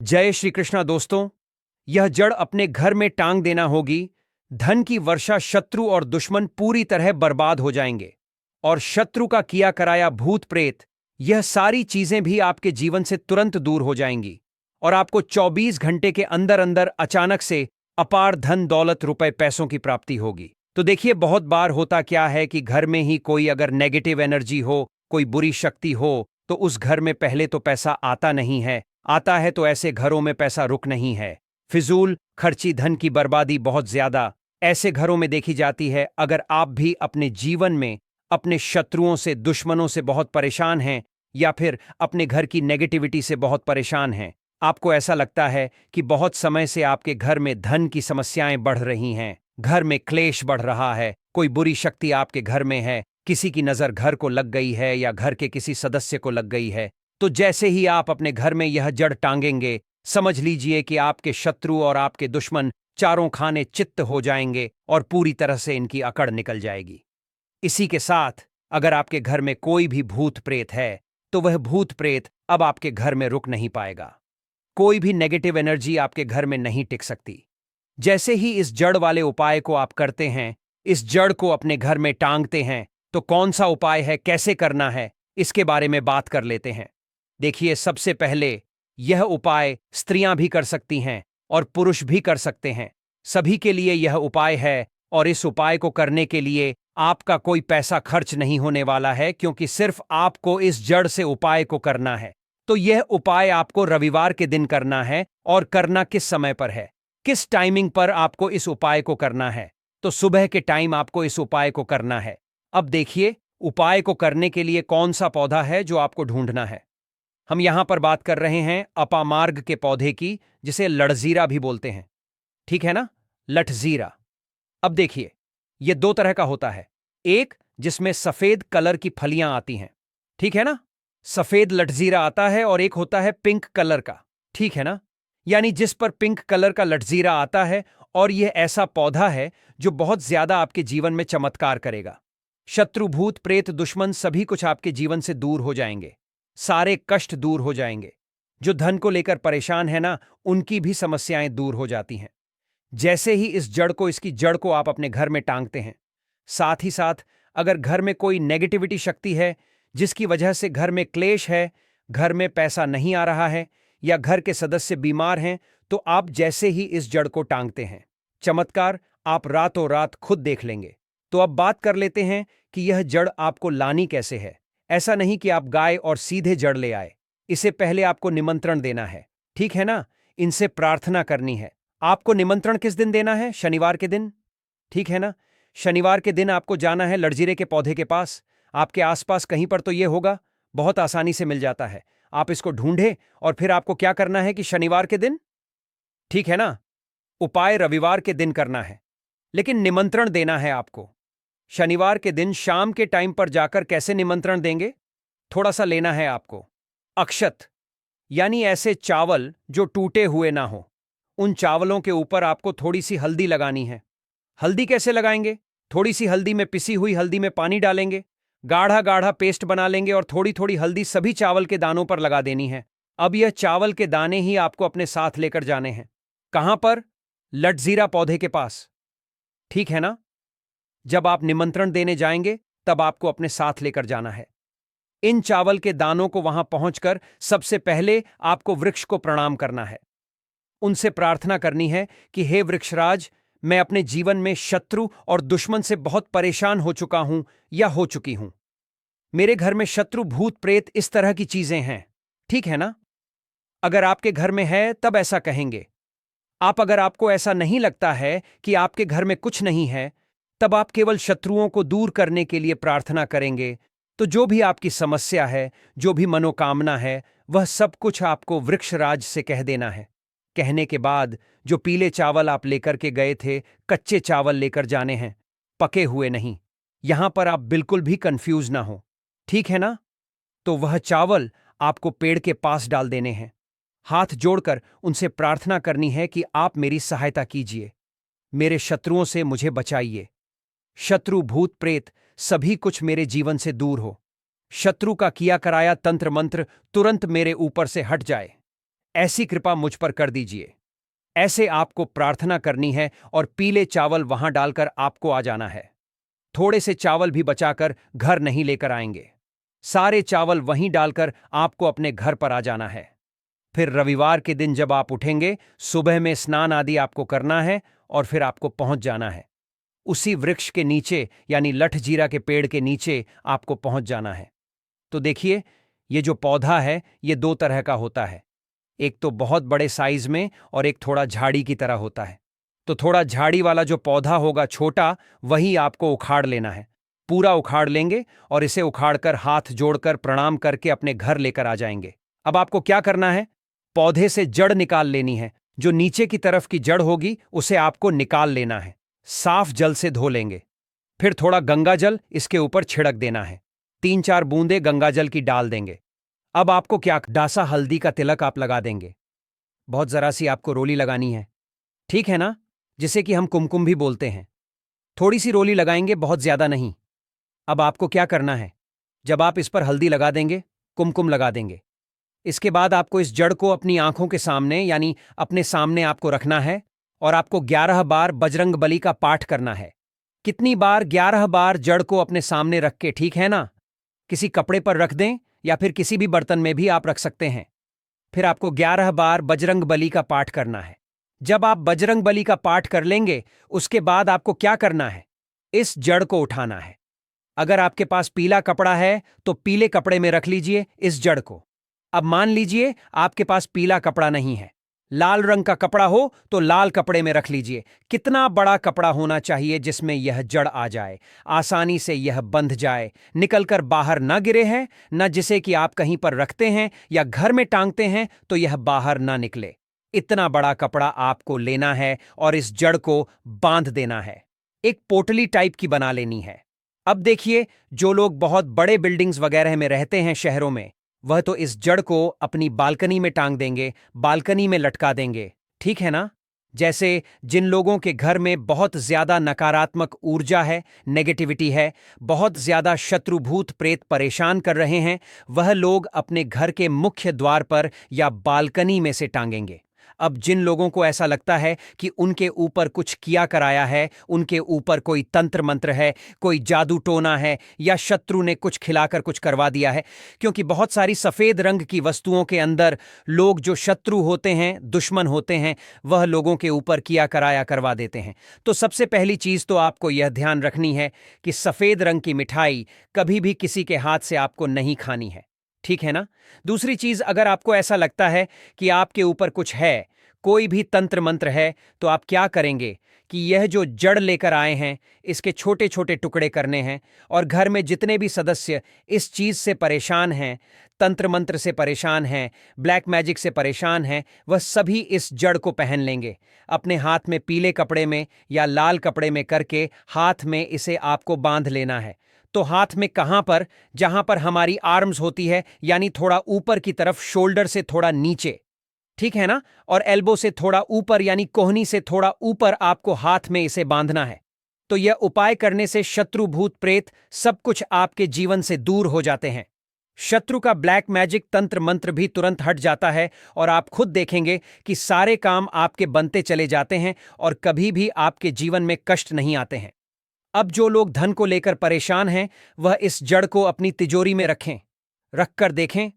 जय श्री कृष्णा दोस्तों। यह जड़ अपने घर में टांग देना होगी। धन की वर्षा, शत्रु और दुश्मन पूरी तरह बर्बाद हो जाएंगे। और शत्रु का किया कराया भूत प्रेत, यह सारी चीजें भी आपके जीवन से तुरंत दूर हो जाएंगी। और आपको 24 घंटे के अंदर अंदर अचानक से अपार धन दौलत, रुपए पैसों की प्राप्ति होगी। तो देखिए, बहुत बार होता क्या है कि घर में ही कोई अगर नेगेटिव एनर्जी हो, कोई बुरी शक्ति हो, तो उस घर में पहले तो पैसा आता नहीं है। आता है तो ऐसे घरों में पैसा रुक नहीं है। फिजूल खर्ची, धन की बर्बादी बहुत ज्यादा ऐसे घरों में देखी जाती है। अगर आप भी अपने जीवन में अपने शत्रुओं से, दुश्मनों से बहुत परेशान हैं, या फिर अपने घर की नेगेटिविटी से बहुत परेशान हैं, आपको ऐसा लगता है कि बहुत समय से आपके घर में धन की समस्याएं बढ़ रही हैं, घर में क्लेश बढ़ रहा है, कोई बुरी शक्ति आपके घर में है, किसी की नजर घर को लग गई है या घर के किसी सदस्य को लग गई है, तो जैसे ही आप अपने घर में यह जड़ टांगेंगे, समझ लीजिए कि आपके शत्रु और आपके दुश्मन चारों खाने चित्त हो जाएंगे और पूरी तरह से इनकी अकड़ निकल जाएगी। इसी के साथ अगर आपके घर में कोई भी भूत प्रेत है, तो वह भूत प्रेत अब आपके घर में रुक नहीं पाएगा। कोई भी नेगेटिव एनर्जी आपके घर में नहीं टिक सकती। जैसे ही इस जड़ वाले उपाय को आप करते हैं, इस जड़ को अपने घर में टांगते हैं, तो कौन सा उपाय है, कैसे करना है, इसके बारे में बात कर लेते हैं। देखिए, सबसे पहले यह उपाय स्त्रियां भी कर सकती हैं और पुरुष भी कर सकते हैं। सभी के लिए यह उपाय है। और इस उपाय को करने के लिए आपका कोई पैसा खर्च नहीं होने वाला है, क्योंकि सिर्फ आपको इस जड़ से उपाय को करना है। तो यह उपाय आपको रविवार के दिन करना है। और करना किस समय पर है, किस टाइमिंग पर आपको इस उपाय को करना है? तो सुबह के टाइम आपको इस उपाय को करना है। अब देखिए, उपाय को करने के लिए कौन सा पौधा है जो आपको ढूंढना है। हम यहां पर बात कर रहे हैं अपामार्ग के पौधे की, जिसे लठजीरा भी बोलते हैं। ठीक है ना, लठजीरा। अब देखिए, यह दो तरह का होता है। एक जिसमें सफेद कलर की फलियां आती हैं, ठीक है ना, सफेद लठजीरा आता है। और एक होता है पिंक कलर का, ठीक है ना, यानी जिस पर पिंक कलर का लठजीरा आता है। और यह ऐसा पौधा है जो बहुत ज्यादा आपके जीवन में चमत्कार करेगा। शत्रु, भूत प्रेत, दुश्मन सभी कुछ आपके जीवन से दूर हो जाएंगे। सारे कष्ट दूर हो जाएंगे। जो धन को लेकर परेशान है ना, उनकी भी समस्याएं दूर हो जाती हैं। जैसे ही इस जड़ को, इसकी जड़ को आप अपने घर में टांगते हैं, साथ ही साथ अगर घर में कोई नेगेटिविटी शक्ति है, जिसकी वजह से घर में क्लेश है, घर में पैसा नहीं आ रहा है, या घर के सदस्य बीमार हैं, तो आप जैसे ही इस जड़ को टांगते हैं, चमत्कार आप रातों रात खुद देख लेंगे। तो अब बात कर लेते हैं कि यह जड़ आपको लानी कैसे है। ऐसा नहीं कि आप गाय और सीधे जड़ ले आए। इसे पहले आपको निमंत्रण देना है, ठीक है ना, इनसे प्रार्थना करनी है। आपको निमंत्रण किस दिन देना है? शनिवार के दिन, ठीक है ना। शनिवार के दिन आपको जाना है लठजीरे के पौधे के पास। आपके आसपास कहीं पर तो यह होगा, बहुत आसानी से मिल जाता है। आप इसको ढूंढे और फिर आपको क्या करना है कि शनिवार के दिन, ठीक है ना, उपाय रविवार के दिन करना है, लेकिन निमंत्रण देना है आपको। शनिवार के दिन शाम के टाइम पर जाकर कैसे निमंत्रण देंगे? थोड़ा सा लेना है आपको अक्षत, यानी ऐसे चावल जो टूटे हुए ना हो। उन चावलों के ऊपर आपको थोड़ी सी हल्दी लगानी है। हल्दी कैसे लगाएंगे? थोड़ी सी हल्दी में, पिसी हुई हल्दी में पानी डालेंगे, गाढ़ा गाढ़ा पेस्ट बना लेंगे और थोड़ी थोड़ी हल्दी सभी चावल के दानों पर लगा देनी है। अब यह चावल के दाने ही आपको अपने साथ लेकर जाने हैं। कहां पर? लठजीरा पौधे के पास, ठीक है ना। जब आप निमंत्रण देने जाएंगे, तब आपको अपने साथ लेकर जाना है। इन चावल के दानों को वहां पहुंचकर सबसे पहले आपको वृक्ष को प्रणाम करना है। उनसे प्रार्थना करनी है कि हे वृक्षराज, मैं अपने जीवन में शत्रु और दुश्मन से बहुत परेशान हो चुका हूं या हो चुकी हूं। मेरे घर में शत्रु, भूत प्रेत, इस तरह की चीजें हैं, ठीक है ना। अगर आपके घर में है तब ऐसा कहेंगे आप। अगर आपको ऐसा नहीं लगता है कि आपके घर में कुछ नहीं है, तब आप केवल शत्रुओं को दूर करने के लिए प्रार्थना करेंगे। तो जो भी आपकी समस्या है, जो भी मनोकामना है, वह सब कुछ आपको वृक्षराज से कह देना है। कहने के बाद जो पीले चावल आप लेकर के गए थे, कच्चे चावल लेकर जाने हैं, पके हुए नहीं। यहां पर आप बिल्कुल भी कंफ्यूज ना हो, ठीक है ना। तो वह चावल आपको पेड़ के पास डाल देने हैं। हाथ जोड़कर उनसे प्रार्थना करनी है कि आप मेरी सहायता कीजिए, मेरे शत्रुओं से मुझे बचाइए। शत्रु, भूत प्रेत सभी कुछ मेरे जीवन से दूर हो। शत्रु का किया कराया तंत्र मंत्र तुरंत मेरे ऊपर से हट जाए। ऐसी कृपा मुझ पर कर दीजिए। ऐसे आपको प्रार्थना करनी है और पीले चावल वहां डालकर आपको आ जाना है। थोड़े से चावल भी बचाकर घर नहीं लेकर आएंगे। सारे चावल वहीं डालकर आपको अपने घर पर आ जाना है। फिर रविवार के दिन जब आप उठेंगे, सुबह में स्नान आदि आपको करना है और फिर आपको पहुंच जाना है। उसी वृक्ष के नीचे यानी लठजीरा के पेड़ के नीचे आपको पहुंच जाना है। तो देखिए, ये जो पौधा है ये दो तरह का होता है। एक तो बहुत बड़े साइज में और एक थोड़ा झाड़ी की तरह होता है। तो थोड़ा झाड़ी वाला जो पौधा होगा छोटा, वही आपको उखाड़ लेना है। पूरा उखाड़ लेंगे और इसे उखाड़कर हाथ जोड़कर प्रणाम करके अपने घर लेकर आ जाएंगे। अब आपको क्या करना है? पौधे से जड़ निकाल लेनी है। जो नीचे की तरफ की जड़ होगी उसे आपको निकाल लेना है। साफ जल से धो लेंगे। फिर थोड़ा गंगाजल इसके ऊपर छिड़क देना है। 3-4 बूंदे गंगाजल की डाल देंगे। अब आपको क्या, डासा हल्दी का तिलक आप लगा देंगे। बहुत जरा सी आपको रोली लगानी है, ठीक है ना, जिसे कि हम कुमकुम भी बोलते हैं। थोड़ी सी रोली लगाएंगे, बहुत ज्यादा नहीं। अब आपको क्या करना है? जब आप इस पर हल्दी लगा देंगे, कुमकुम लगा देंगे, इसके बाद आपको इस जड़ को अपनी आंखों के सामने यानी अपने सामने आपको रखना है और आपको 11 बार बजरंग बली का पाठ करना है। कितनी बार? 11 बार जड़ को अपने सामने रख के, ठीक है ना। किसी कपड़े पर रख दें या फिर किसी भी बर्तन में भी आप रख सकते हैं। फिर आपको 11 बार बजरंग बली का पाठ करना है। जब आप बजरंग बली का पाठ कर लेंगे, उसके बाद आपको क्या करना है? इस जड़ को उठाना है। अगर आपके पास पीला कपड़ा है तो पीले कपड़े में रख लीजिए इस जड़ को। अब मान लीजिए आपके पास पीला कपड़ा नहीं है, लाल रंग का कपड़ा हो तो लाल कपड़े में रख लीजिए। कितना बड़ा कपड़ा होना चाहिए जिसमें यह जड़ आ जाए, आसानी से यह बंध जाए, निकलकर बाहर ना गिरे हैं, न जिसे कि आप कहीं पर रखते हैं या घर में टांगते हैं तो यह बाहर ना निकले। इतना बड़ा कपड़ा आपको लेना है और इस जड़ को बांध देना है। एक पोटली टाइप की बना लेनी है। अब देखिए, जो लोग बहुत बड़े बिल्डिंग्स वगैरह में रहते हैं शहरों में, वह तो इस जड़ को अपनी बालकनी में टांग देंगे, बालकनी में लटका देंगे, ठीक है ना। जैसे जिन लोगों के घर में बहुत ज्यादा नकारात्मक ऊर्जा है, नेगेटिविटी है, बहुत ज्यादा शत्रु भूत प्रेत परेशान कर रहे हैं, वह लोग अपने घर के मुख्य द्वार पर या बालकनी में से टांगेंगे। अब जिन लोगों को ऐसा लगता है कि उनके ऊपर कुछ किया कराया है, उनके ऊपर कोई तंत्र मंत्र है, कोई जादू टोना है या शत्रु ने कुछ खिलाकर कुछ करवा दिया है, क्योंकि बहुत सारी सफेद रंग की वस्तुओं के अंदर लोग जो शत्रु होते हैं, दुश्मन होते हैं, वह लोगों के ऊपर किया कराया करवा देते हैं। तो सबसे पहली चीज तो आपको यह ध्यान रखनी है कि सफेद रंग की मिठाई कभी भी किसी के हाथ से आपको नहीं खानी है, ठीक है ना। दूसरी चीज, अगर आपको ऐसा लगता है कि आपके ऊपर कुछ है, कोई भी तंत्र मंत्र है, तो आप क्या करेंगे कि यह जो जड़ लेकर आए हैं, इसके छोटे छोटे टुकड़े करने हैं और घर में जितने भी सदस्य इस चीज से परेशान हैं, तंत्र मंत्र से परेशान हैं, ब्लैक मैजिक से परेशान हैं, वह सभी इस जड़ को पहन लेंगे। अपने हाथ में पीले कपड़े में या लाल कपड़े में करके हाथ में इसे आपको बांध लेना है। तो हाथ में कहां पर? जहां पर हमारी आर्म्स होती है, यानी थोड़ा ऊपर की तरफ, शोल्डर से थोड़ा नीचे, ठीक है ना। और एल्बो से थोड़ा ऊपर यानी कोहनी से थोड़ा ऊपर आपको हाथ में इसे बांधना है। तो यह उपाय करने से शत्रु भूत प्रेत सब कुछ आपके जीवन से दूर हो जाते हैं। शत्रु का ब्लैक मैजिक तंत्र मंत्र भी तुरंत हट जाता है और आप खुद देखेंगे कि सारे काम आपके बनते चले जाते हैं और कभी भी आपके जीवन में कष्ट नहीं आते हैं। अब जो लोग धन को लेकर परेशान हैं, वह इस जड़ को अपनी तिजोरी में रखें, रखकर देखें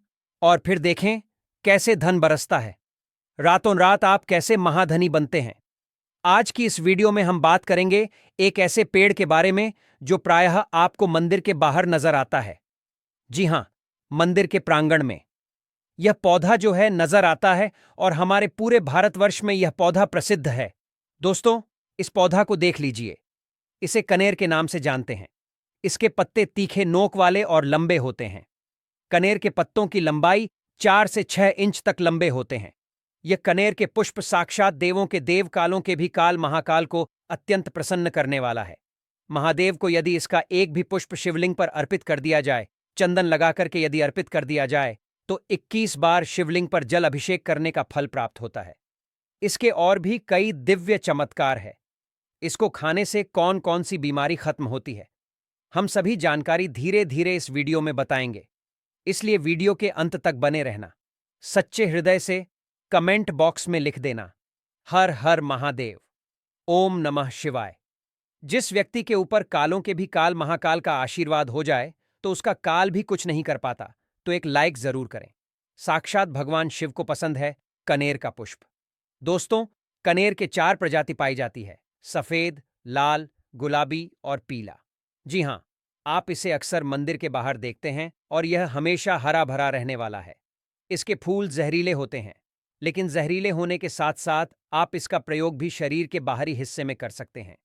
और फिर देखें कैसे धन बरसता है। रातों रात आप कैसे महाधनी बनते हैं। आज की इस वीडियो में हम बात करेंगे एक ऐसे पेड़ के बारे में जो प्रायः आपको मंदिर के बाहर नजर आता है। जी हां, मंदिर के प्रांगण में यह पौधा जो है नजर आता है और हमारे पूरे भारतवर्ष में यह पौधा प्रसिद्ध है। दोस्तों, इस पौधा को देख लीजिए। इसे कनेर के नाम से जानते हैं। इसके पत्ते तीखे नोक वाले और लंबे होते हैं। कनेर के पत्तों की लंबाई 4 से 6 इंच तक लंबे होते हैं। यह कनेर के पुष्प साक्षात देवों के देव कालों के भी काल महाकाल को अत्यंत प्रसन्न करने वाला है। महादेव को यदि इसका एक भी पुष्प शिवलिंग पर अर्पित कर दिया जाए, चंदन लगाकर के यदि अर्पित कर दिया जाए, तो 21 बार शिवलिंग पर जल अभिषेक करने का फल प्राप्त होता है। इसके और भी कई दिव्य चमत्कार है। इसको खाने से कौन कौन सी बीमारी खत्म होती है, हम सभी जानकारी धीरे धीरे इस वीडियो में बताएंगे, इसलिए वीडियो के अंत तक बने रहना। सच्चे हृदय से कमेंट बॉक्स में लिख देना। हर हर महादेव, ओम नमः शिवाय। जिस व्यक्ति के ऊपर कालों के भी काल महाकाल का आशीर्वाद हो जाए तो उसका काल भी कुछ नहीं कर पाता, तो एक लाइक जरूर करें। साक्षात भगवान शिव को पसंद है कनेर का पुष्प। दोस्तों, कनेर के 4 प्रजाति पाई जाती है: सफेद, लाल, गुलाबी और पीला। जी हां, आप इसे अक्सर मंदिर के बाहर देखते हैं और यह हमेशा हरा भरा रहने वाला है। इसके फूल जहरीले होते हैं, लेकिन जहरीले होने के साथ साथ आप इसका प्रयोग भी शरीर के बाहरी हिस्से में कर सकते हैं।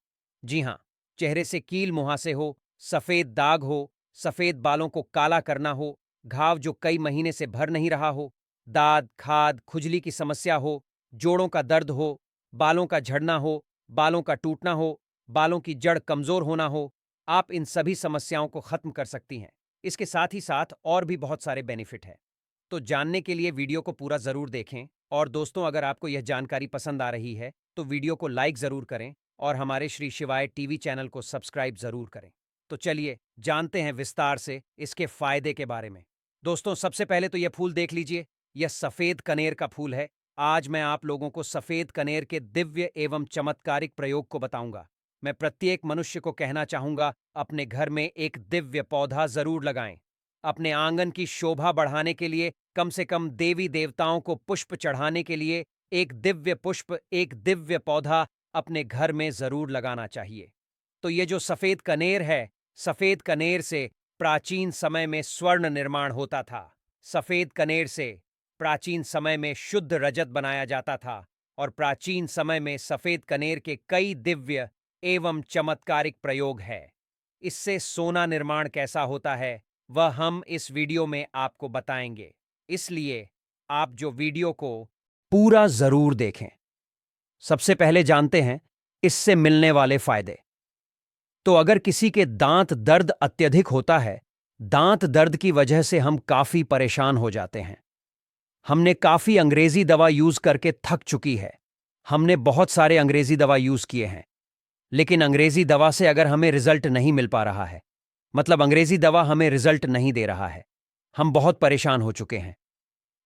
जी हां, चेहरे से कील मुहासे हो, सफेद दाग हो, सफेद बालों को काला करना हो, घाव जो कई महीने से भर नहीं रहा हो, दाद, खाद, खुजली की समस्या हो, जोड़ों का दर्द हो, बालों का झड़ना हो, बालों का टूटना हो, बालों की जड़ कमजोर होना हो, आप इन सभी समस्याओं को खत्म कर सकती हैं। इसके साथ ही साथ और भी बहुत सारे बेनिफिट हैं। तो जानने के लिए वीडियो को पूरा जरूर देखें। और दोस्तों, अगर आपको यह जानकारी पसंद आ रही है तो वीडियो को लाइक जरूर करें और हमारे श्री शिवाय टीवी चैनल को सब्सक्राइब जरूर करें। तो चलिए जानते हैं विस्तार से इसके फायदे के बारे में। दोस्तों, सबसे पहले तो यह फूल देख लीजिए। यह सफेद कनेर का फूल है। आज मैं आप लोगों को सफेद कनेर के दिव्य एवं चमत्कारिक प्रयोग को बताऊंगा। मैं प्रत्येक मनुष्य को कहना चाहूंगा, अपने घर में एक दिव्य पौधा जरूर लगाएं। अपने आंगन की शोभा बढ़ाने के लिए, कम से कम देवी देवताओं को पुष्प चढ़ाने के लिए एक दिव्य पुष्प, एक दिव्य पौधा अपने घर में जरूर लगाना चाहिए। तो ये जो सफेद कनेर है, सफेद कनेर से प्राचीन समय में स्वर्ण निर्माण होता था। सफेद कनेर से प्राचीन समय में शुद्ध रजत बनाया जाता था और प्राचीन समय में सफेद कनेर के कई दिव्य एवं चमत्कारिक प्रयोग है। इससे सोना निर्माण कैसा होता है वह हम इस वीडियो में आपको बताएंगे, इसलिए आप जो वीडियो को पूरा जरूर देखें। सबसे पहले जानते हैं इससे मिलने वाले फायदे। तो अगर किसी के दांत दर्द अत्यधिक होता है, दांत दर्द की वजह से हम काफी परेशान हो जाते हैं। हमने काफी अंग्रेजी दवा यूज करके थक चुकी है। हमने बहुत सारे अंग्रेजी दवा यूज किए हैं, लेकिन अंग्रेजी दवा से अगर हमें रिजल्ट नहीं मिल पा रहा है, मतलब अंग्रेजी दवा हमें रिजल्ट नहीं दे रहा है, हम बहुत परेशान हो चुके हैं,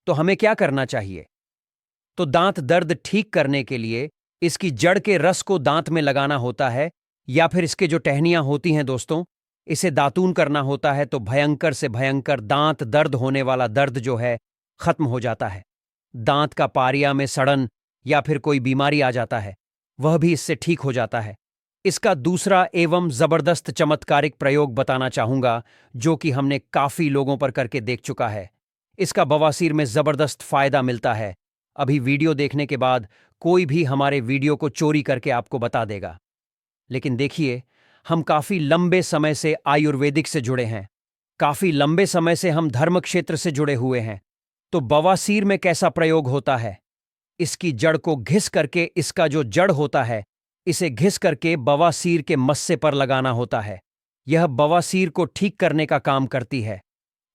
तो हमें क्या करना चाहिए? तो दांत दर्द ठीक करने के लिए इसकी जड़ के रस को दांत में लगाना होता है, या फिर इसके जो टहनियां होती हैं दोस्तों, इसे दातून करना होता है। तो भयंकर से भयंकर दांत दर्द होने वाला दर्द जो है खत्म हो जाता है। दांत का पारिया में सड़न या फिर कोई बीमारी आ जाता है, वह भी इससे ठीक हो जाता है। इसका दूसरा एवं जबरदस्त चमत्कारिक प्रयोग बताना चाहूंगा, जो कि हमने काफी लोगों पर करके देख चुका है। इसका बवासीर में जबरदस्त फायदा मिलता है। अभी वीडियो देखने के बाद कोई भी हमारे वीडियो को चोरी करके आपको बता देगा। लेकिन देखिए, हम काफी लंबे समय से आयुर्वेदिक से जुड़े हैं, काफी लंबे समय से हम धर्म क्षेत्र से जुड़े हुए हैं। तो बवासीर में कैसा प्रयोग होता है? इसकी जड़ को घिस करके, इसका जो जड़ होता है इसे घिस करके बवासीर के मस्से पर लगाना होता है। यह बवासीर को ठीक करने का काम करती है।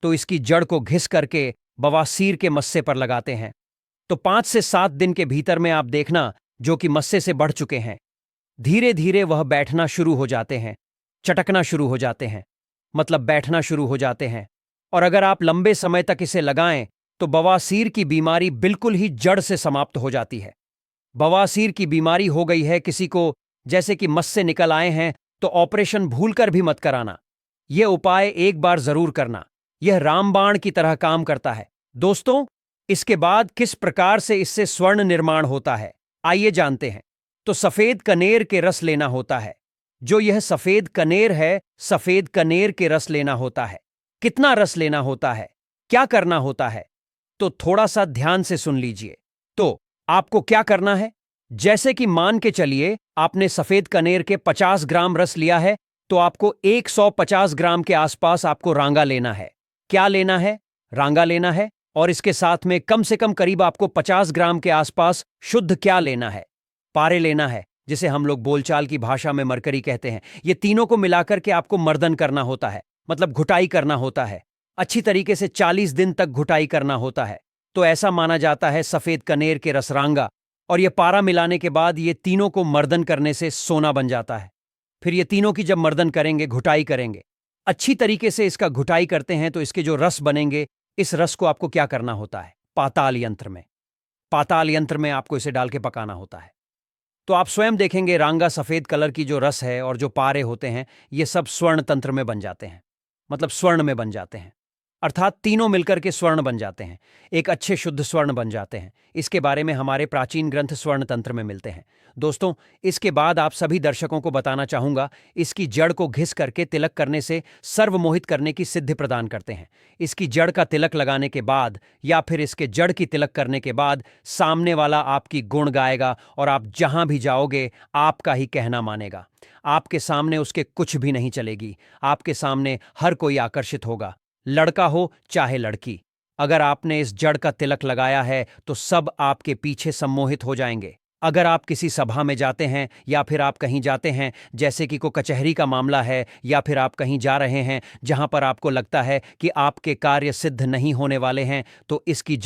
तो इसकी जड़ को घिस करके बवासीर के मस्से पर लगाते हैं। तो 5 से 7 दिन के भीतर में आप देखना, जो कि मस्से से बढ़ चुके हैं, धीरे धीरे वह बैठना शुरू हो जाते हैं, चटकना शुरू हो जाते हैं, मतलब बैठना शुरू हो जाते हैं। और अगर आप लंबे समय तक इसे लगाएं तो बवासीर की बीमारी बिल्कुल ही जड़ से समाप्त हो जाती है। बवासीर की बीमारी हो गई है किसी को, जैसे कि मस्से निकल आए हैं, तो ऑपरेशन भूलकर भी मत कराना। यह उपाय एक बार जरूर करना। यह रामबाण की तरह काम करता है। दोस्तों, इसके बाद किस प्रकार से इससे स्वर्ण निर्माण होता है, आइए जानते हैं। तो सफेद कनेर के रस लेना होता है। जो यह सफेद कनेर है, सफेद कनेर के रस लेना होता है। कितना रस लेना होता है, क्या करना होता है, तो थोड़ा सा ध्यान से सुन लीजिए। तो आपको क्या करना है, जैसे कि मान के चलिए आपने सफेद कनेर के 50 ग्राम रस लिया है, तो आपको 150 ग्राम के आसपास आपको रांगा लेना है। क्या लेना है? रांगा लेना है। और इसके साथ में कम से कम करीब आपको 50 ग्राम के आसपास शुद्ध क्या लेना है? पारे लेना है, जिसे हम लोग बोलचाल की भाषा में मरकरी कहते हैं। ये तीनों को मिलाकर के आपको मर्दन करना होता है, मतलब घुटाई करना होता है। अच्छी तरीके से 40 दिन तक घुटाई करना होता है। तो ऐसा माना जाता है सफेद कनेर के रसरांगा और ये पारा मिलाने के बाद ये तीनों को मर्दन करने से सोना बन जाता है। फिर ये तीनों की जब मर्दन करेंगे, घुटाई करेंगे, अच्छी तरीके से इसका घुटाई करते हैं, तो इसके जो रस बनेंगे, इस रस को आपको क्या करना होता है? पाताल यंत्र में, पाताल यंत्र में आपको इसे डाल के पकाना होता है। तो आप स्वयं देखेंगे रांगा सफेद कलर की जो रस है और जो पारे होते हैं ये सब स्वर्ण तंत्र में बन जाते हैं, मतलब स्वर्ण में बन जाते हैं, अर्थात तीनों मिलकर के स्वर्ण बन जाते हैं, एक अच्छे शुद्ध स्वर्ण बन जाते हैं। इसके बारे में हमारे प्राचीन ग्रंथ स्वर्ण तंत्र में मिलते हैं। दोस्तों, इसके बाद आप सभी दर्शकों को बताना चाहूंगा, इसकी जड़ को घिस करके तिलक करने से सर्वमोहित करने की सिद्धि प्रदान करते हैं। इसकी जड़ का तिलक लगाने के बाद या फिर इसके जड़ की तिलक करने के बाद सामने वाला आपकी गुण गाएगा और आप जहां भी जाओगे आपका ही कहना मानेगा। आपके सामने उसके कुछ भी नहीं चलेगी, आपके सामने हर कोई आकर्षित होगा, लड़का हो चाहे लड़की। अगर आपने इस जड़ का तिलक लगाया है तो सब आपके पीछे सम्मोहित हो जाएंगे। अगर आप किसी सभा में जाते हैं या फिर आप कहीं जाते हैं, जैसे कि कोई कचहरी का मामला है, या फिर आप कहीं जा रहे हैं जहां पर आपको लगता है कि आपके कार्य सिद्ध नहीं होने वाले हैं, तो इसकी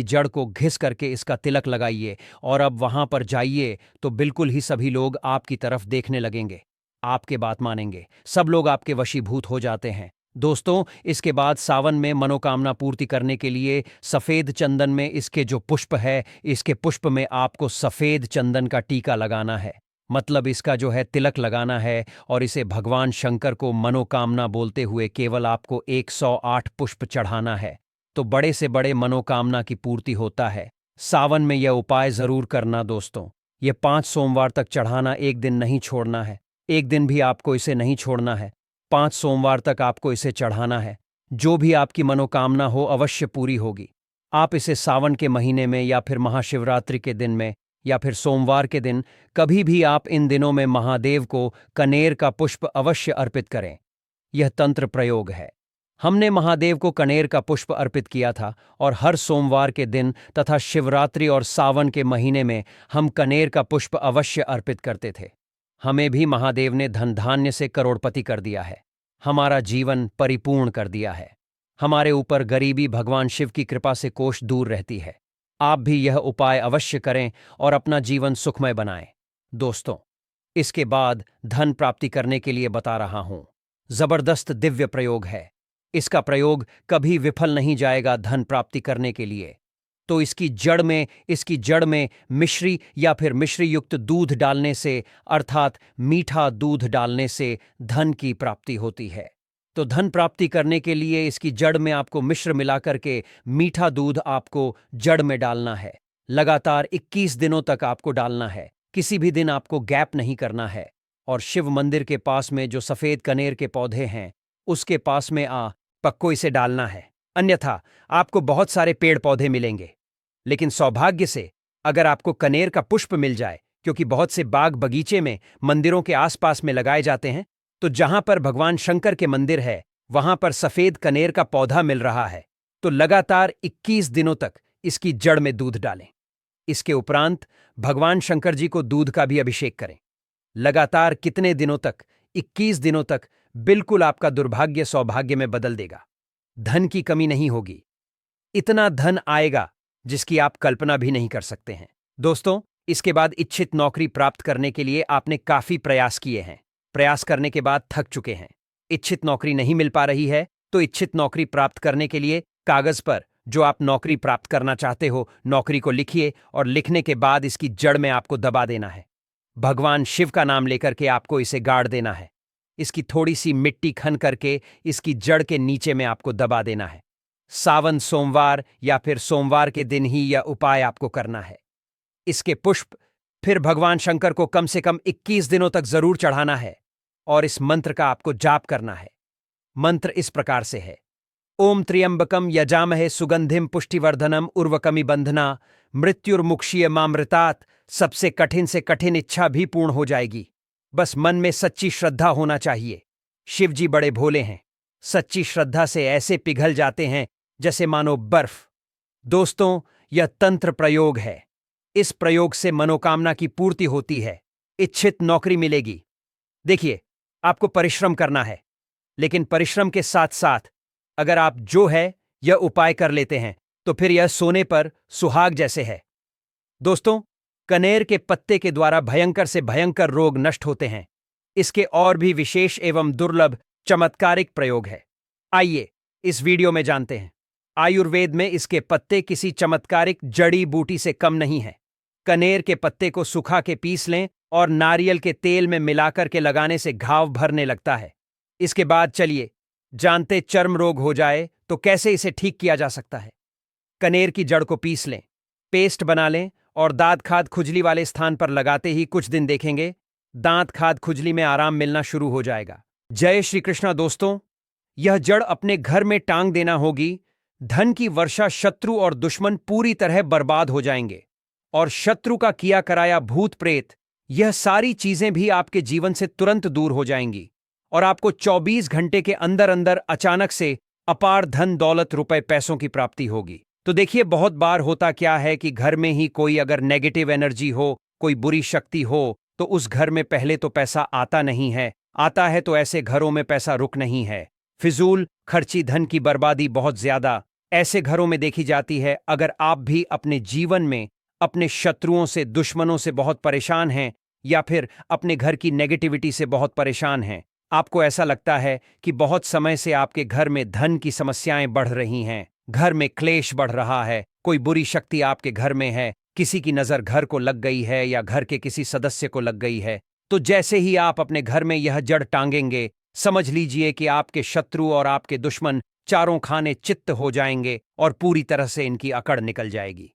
जड़ को घिस करके इसका तिलक लगाइए और अब वहां पर जाइए तो बिल्कुल ही सभी लोग आपकी तरफ देखने लगेंगे, आपके बात मानेंगे, सब लोग आपके वशीभूत हो जाते हैं। दोस्तों, इसके बाद सावन में मनोकामना पूर्ति करने के लिए सफेद चंदन में इसके जो पुष्प है, इसके पुष्प में आपको सफेद चंदन का टीका लगाना है, मतलब इसका जो है तिलक लगाना है, और इसे भगवान शंकर को मनोकामना बोलते हुए केवल आपको 108 पुष्प चढ़ाना है, तो बड़े से बड़े मनोकामना की पूर्ति होता है। सावन में यह उपाय जरूर करना दोस्तों। ये 5 सोमवार तक चढ़ाना, एक दिन नहीं छोड़ना है, एक दिन भी आपको इसे नहीं छोड़ना है, 5 सोमवार तक आपको इसे चढ़ाना है। जो भी आपकी मनोकामना हो अवश्य पूरी होगी। आप इसे सावन के महीने में या फिर महाशिवरात्रि के दिन में या फिर सोमवार के दिन, कभी भी आप इन दिनों में महादेव को कनेर का पुष्प अवश्य अर्पित करें। यह तंत्र प्रयोग है। हमने महादेव को कनेर का पुष्प अर्पित किया था और हर सोमवार के दिन तथा शिवरात्रि और सावन के महीने में हम कनेर का पुष्प अवश्य अर्पित करते थे। हमें भी महादेव ने धन धान्य से करोड़पति कर दिया है, हमारा जीवन परिपूर्ण कर दिया है। हमारे ऊपर गरीबी भगवान शिव की कृपा से कोष दूर रहती है। आप भी यह उपाय अवश्य करें और अपना जीवन सुखमय बनाएं। दोस्तों, इसके बाद धन प्राप्ति करने के लिए बता रहा हूं, जबरदस्त दिव्य प्रयोग है। इसका प्रयोग कभी विफल नहीं जाएगा धन प्राप्ति करने के लिए। तो इसकी जड़ में मिश्री या फिर मिश्री युक्त दूध डालने से, अर्थात मीठा दूध डालने से धन की प्राप्ति होती है। तो धन प्राप्ति करने के लिए इसकी जड़ में आपको मिश्र मिलाकर के मीठा दूध आपको जड़ में डालना है। लगातार 21 दिनों तक आपको डालना है, किसी भी दिन आपको गैप नहीं करना है। और शिव मंदिर के पास में जो सफेद कनेर के पौधे हैं उसके पास में पक्को इसे डालना है, अन्यथा आपको बहुत सारे पेड़ पौधे मिलेंगे, लेकिन सौभाग्य से अगर आपको कनेर का पुष्प मिल जाए, क्योंकि बहुत से बाग बगीचे में मंदिरों के आसपास में लगाए जाते हैं, तो जहां पर भगवान शंकर के मंदिर है वहां पर सफेद कनेर का पौधा मिल रहा है, तो लगातार 21 दिनों तक इसकी जड़ में दूध डालें। इसके उपरांत भगवान शंकर जी को दूध का भी अभिषेक करें। लगातार कितने दिनों तक? 21 दिनों तक। बिल्कुल आपका दुर्भाग्य सौभाग्य में बदल देगा। धन की कमी नहीं होगी, इतना धन आएगा जिसकी आप कल्पना भी नहीं कर सकते हैं। दोस्तों, इसके बाद इच्छित नौकरी प्राप्त करने के लिए आपने काफी प्रयास किए हैं, प्रयास करने के बाद थक चुके हैं, इच्छित नौकरी नहीं मिल पा रही है, तो इच्छित नौकरी प्राप्त करने के लिए कागज पर जो आप नौकरी प्राप्त करना चाहते हो नौकरी को लिखिए, और लिखने के बाद इसकी जड़ में आपको दबा देना है। भगवान शिव का नाम लेकर के आपको इसे गाड़ देना है। इसकी थोड़ी सी मिट्टी खन करके इसकी जड़ के नीचे में आपको दबा देना है। सावन सोमवार या फिर सोमवार के दिन ही यह उपाय आपको करना है। इसके पुष्प फिर भगवान शंकर को कम से कम 21 दिनों तक जरूर चढ़ाना है और इस मंत्र का आपको जाप करना है। मंत्र इस प्रकार से है: ओम त्र्यंबकम यजामहे सुगंधिम पुष्टिवर्धनम उर्वकमि बंधना मृत्युर्मुक्षीय मामृतात्। सबसे कठिन से कठिन इच्छा भी पूर्ण हो जाएगी, बस मन में सच्ची श्रद्धा होना चाहिए। शिव जी बड़े भोले हैं, सच्ची श्रद्धा से ऐसे पिघल जाते हैं जैसे मानो बर्फ। दोस्तों, यह तंत्र प्रयोग है। इस प्रयोग से मनोकामना की पूर्ति होती है, इच्छित नौकरी मिलेगी। देखिए, आपको परिश्रम करना है, लेकिन परिश्रम के साथ साथ अगर आप जो है यह उपाय कर लेते हैं तो फिर यह सोने पर सुहाग जैसे है। दोस्तों, कनेर के पत्ते के द्वारा भयंकर से भयंकर रोग नष्ट होते हैं। इसके और भी विशेष एवं दुर्लभ चमत्कारिक प्रयोग है। आइए इस वीडियो में जानते हैं। आयुर्वेद में इसके पत्ते किसी चमत्कारिक जड़ी बूटी से कम नहीं है। कनेर के पत्ते को सुखा के पीस लें और नारियल के तेल में मिलाकर के लगाने से घाव भरने लगता है। इसके बाद चलिए जानते चर्म रोग हो जाए तो कैसे इसे ठीक किया जा सकता है। कनेर की जड़ को पीस लें, पेस्ट बना लें और दांत खाद खुजली वाले स्थान पर लगाते ही कुछ दिन देखेंगे दांत खाद खुजली में आराम मिलना शुरू हो जाएगा। जय श्री कृष्णा दोस्तों, यह जड़ अपने घर में टांग देना होगी। धन की वर्षा, शत्रु और दुश्मन पूरी तरह बर्बाद हो जाएंगे और शत्रु का किया कराया भूत प्रेत, यह सारी चीजें भी आपके जीवन से तुरंत दूर हो जाएंगी और आपको 24 घंटे के अंदर अंदर अचानक से अपार धन दौलत रुपए पैसों की प्राप्ति होगी। तो देखिए, बहुत बार होता क्या है कि घर में ही कोई अगर नेगेटिव एनर्जी हो, कोई बुरी शक्ति हो, तो उस घर में पहले तो पैसा आता नहीं है, आता है तो ऐसे घरों में पैसा रुक नहीं है। फिजूल खर्ची, धन की बर्बादी बहुत ज्यादा ऐसे घरों में देखी जाती है। अगर आप भी अपने जीवन में अपने शत्रुओं से, दुश्मनों से बहुत परेशान हैं या फिर अपने घर की नेगेटिविटी से बहुत परेशान हैं, आपको ऐसा लगता है कि बहुत समय से आपके घर में धन की समस्याएं बढ़ रही हैं, घर में क्लेश बढ़ रहा है, कोई बुरी शक्ति आपके घर में है, किसी की नजर घर को लग गई है या घर के किसी सदस्य को लग गई है, तो जैसे ही आप अपने घर में यह जड़ टांगेंगे, समझ लीजिए कि आपके शत्रु और आपके दुश्मन चारों खाने चित्त हो जाएंगे और पूरी तरह से इनकी अकड़ निकल जाएगी।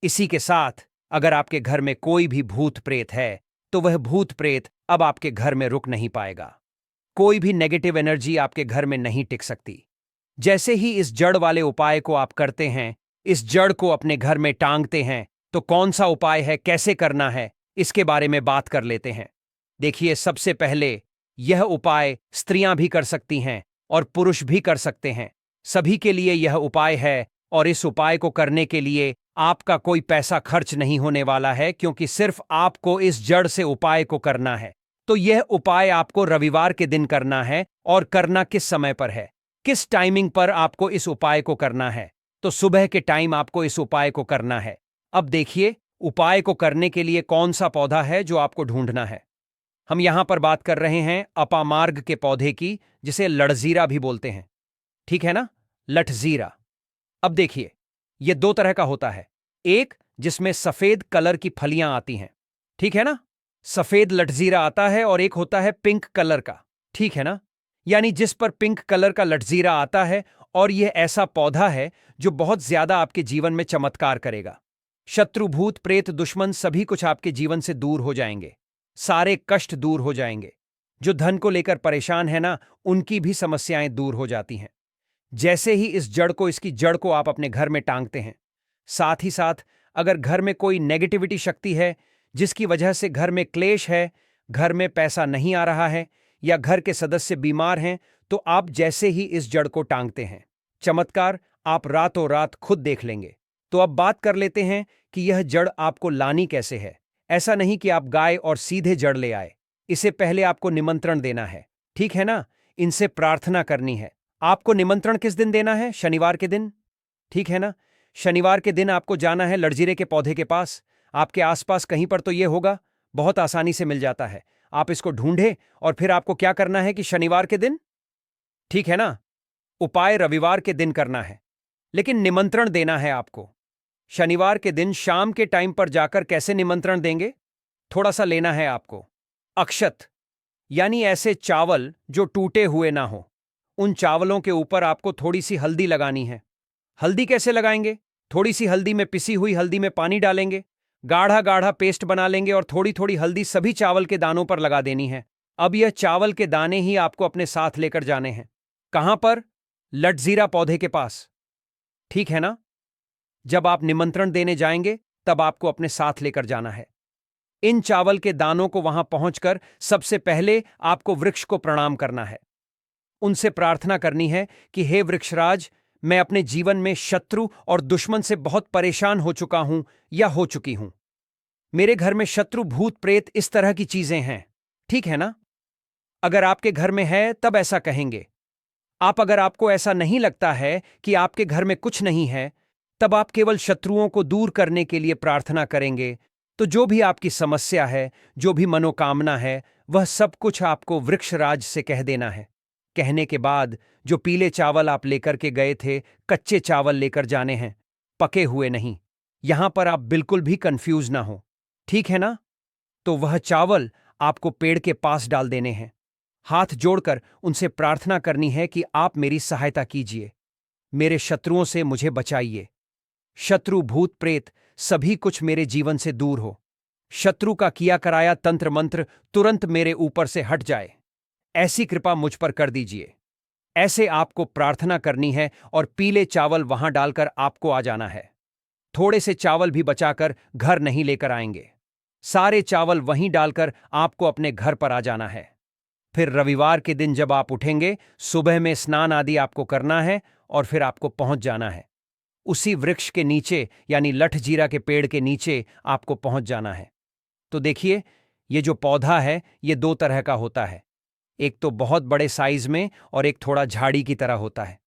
इसी के साथ अगर आपके घर में कोई भी भूत प्रेत है, तो वह भूत प्रेत अब आपके घर में रुक नहीं पाएगा। कोई भी नेगेटिव एनर्जी आपके घर में नहीं टिक सकती। जैसे ही इस जड़ वाले उपाय को आप करते हैं, इस जड़ को अपने घर में टांगते हैं, तो कौन सा उपाय है, कैसे करना है, इसके बारे में बात कर लेते हैं। देखिए, सबसे पहले यह उपाय स्त्रियां भी कर सकती हैं और पुरुष भी कर सकते हैं। सभी के लिए यह उपाय है और इस उपाय को करने के लिए आपका कोई पैसा खर्च नहीं होने वाला है, क्योंकि सिर्फ आपको इस जड़ से उपाय को करना है। तो यह उपाय आपको रविवार के दिन करना है। और करना किस समय पर है, किस टाइमिंग पर आपको इस उपाय को करना है? तो सुबह के टाइम आपको इस उपाय को करना है। अब देखिए, उपाय को करने के लिए कौन सा पौधा है जो आपको ढूंढना है। हम यहां पर बात कर रहे हैं अपामार्ग के पौधे की, जिसे लठजीरा भी बोलते हैं, ठीक है ना, लठजीरा। अब देखिए, यह दो तरह का होता है, एक जिसमें सफेद कलर की फलियां आती हैं, ठीक है ना, सफेद लठजीरा आता है, और एक होता है पिंक कलर का, ठीक है ना, यानी जिस पर पिंक कलर का लठजीरा आता है। और यह ऐसा पौधा है जो बहुत ज्यादा आपके जीवन में चमत्कार करेगा। शत्रु, भूत प्रेत, दुश्मन सभी कुछ आपके जीवन से दूर हो जाएंगे, सारे कष्ट दूर हो जाएंगे। जो धन को लेकर परेशान है ना, उनकी भी समस्याएं दूर हो जाती हैं जैसे ही इस जड़ को, इसकी जड़ को आप अपने घर में टांगते हैं। साथ ही साथ अगर घर में कोई नेगेटिविटी शक्ति है जिसकी वजह से घर में क्लेश है, घर में पैसा नहीं आ रहा है या घर के सदस्य बीमार हैं, तो आप जैसे ही इस जड़ को टांगते हैं, चमत्कार आप रातों रात खुद देख लेंगे। तो अब बात कर लेते हैं कि यह जड़ आपको लानी कैसे है। ऐसा नहीं कि आप गाय और सीधे जड़ ले आए, इसे पहले आपको निमंत्रण देना है, ठीक है ना, इनसे प्रार्थना करनी है। आपको निमंत्रण किस दिन देना है? शनिवार के दिन, ठीक है ना। शनिवार के दिन आपको जाना है लठजीरे के पौधे के पास, आपके आसपास कहीं पर तो यह होगा, बहुत आसानी से मिल जाता है। आप इसको ढूंढे और फिर आपको क्या करना है कि शनिवार के दिन, ठीक है ना, उपाय रविवार के दिन करना है, लेकिन निमंत्रण देना है आपको शनिवार के दिन शाम के टाइम पर जाकर। कैसे निमंत्रण देंगे? थोड़ा सा लेना है आपको अक्षत, यानी ऐसे चावल जो टूटे हुए ना हो, उन चावलों के ऊपर आपको थोड़ी सी हल्दी लगानी है। हल्दी कैसे लगाएंगे? थोड़ी सी हल्दी में, पिसी हुई हल्दी में पानी डालेंगे, गाढ़ा गाढ़ा पेस्ट बना लेंगे और थोड़ी थोड़ी हल्दी सभी चावल के दानों पर लगा देनी है। अब यह चावल के दाने ही आपको अपने साथ लेकर जाने हैं। कहां पर? लठजीरा पौधे के पास, ठीक है ना। जब आप निमंत्रण देने जाएंगे तब आपको अपने साथ लेकर जाना है। इन चावल के दानों को वहां पहुंचकर सबसे पहले आपको वृक्ष को प्रणाम करना है। उनसे प्रार्थना करनी है कि हे वृक्षराज, मैं अपने जीवन में शत्रु और दुश्मन से बहुत परेशान हो चुका हूं या हो चुकी हूं। मेरे घर में शत्रु, भूत प्रेत, इस तरह की चीजें हैं, ठीक है ना। अगर आपके घर में है तब ऐसा कहेंगे आप। अगर आपको ऐसा नहीं लगता है कि आपके घर में कुछ नहीं है, तब आप केवल शत्रुओं को दूर करने के लिए प्रार्थना करेंगे। तो जो भी आपकी समस्या है, जो भी मनोकामना है, वह सब कुछ आपको वृक्षराज से कह देना है। कहने के बाद जो पीले चावल आप लेकर के गए थे, कच्चे चावल लेकर जाने हैं, पके हुए नहीं। यहां पर आप बिल्कुल भी कंफ्यूज ना हो, ठीक है ना? तो वह चावल आपको पेड़ के पास डाल देने हैं। हाथ जोड़कर उनसे प्रार्थना करनी है कि आप मेरी सहायता कीजिए, मेरे शत्रुओं से मुझे बचाइए। शत्रु, भूत प्रेत सभी कुछ मेरे जीवन से दूर हो। शत्रु का किया कराया तंत्र मंत्र तुरंत मेरे ऊपर से हट जाए, ऐसी कृपा मुझ पर कर दीजिए। ऐसे आपको प्रार्थना करनी है और पीले चावल वहां डालकर आपको आ जाना है। थोड़े से चावल भी बचाकर घर नहीं लेकर आएंगे। सारे चावल वहीं डालकर आपको अपने घर पर आ जाना है। फिर रविवार के दिन जब आप उठेंगे, सुबह में स्नान आदि आपको करना है और फिर आपको पहुंच जाना है। उसी वृक्ष के नीचे यानी लठजीरा के पेड़ के नीचे आपको पहुंच जाना है। तो देखिए, ये जो पौधा है ये दो तरह का होता है। एक तो बहुत बड़े साइज में और एक थोड़ा झाड़ी की तरह होता है।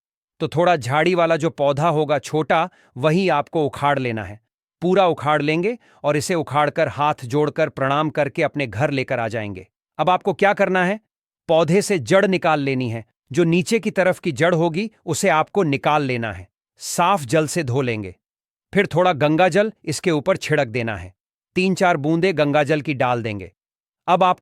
तो थोड़ा झाड़ी वाला जो पौधा होगा छोटा, वही आपको उखाड़ लेना है। पूरा उखाड़ लेंगे और इसे उखाड़कर हाथ जोड़कर प्रणाम करके अपने घर लेकर आ जाएंगे। अब आपको क्या करना है? पौधे से जड़ निकाल लेनी है। जो नीचे की तरफ की जड़ होगी उसे आपको निकाल लेना है। साफ जल से धो लेंगे। फिर थोड़ा गंगा जल इसके ऊपर छिड़क देना है। 3-4 बूंदे गंगा जल की डाल देंगे। अब आप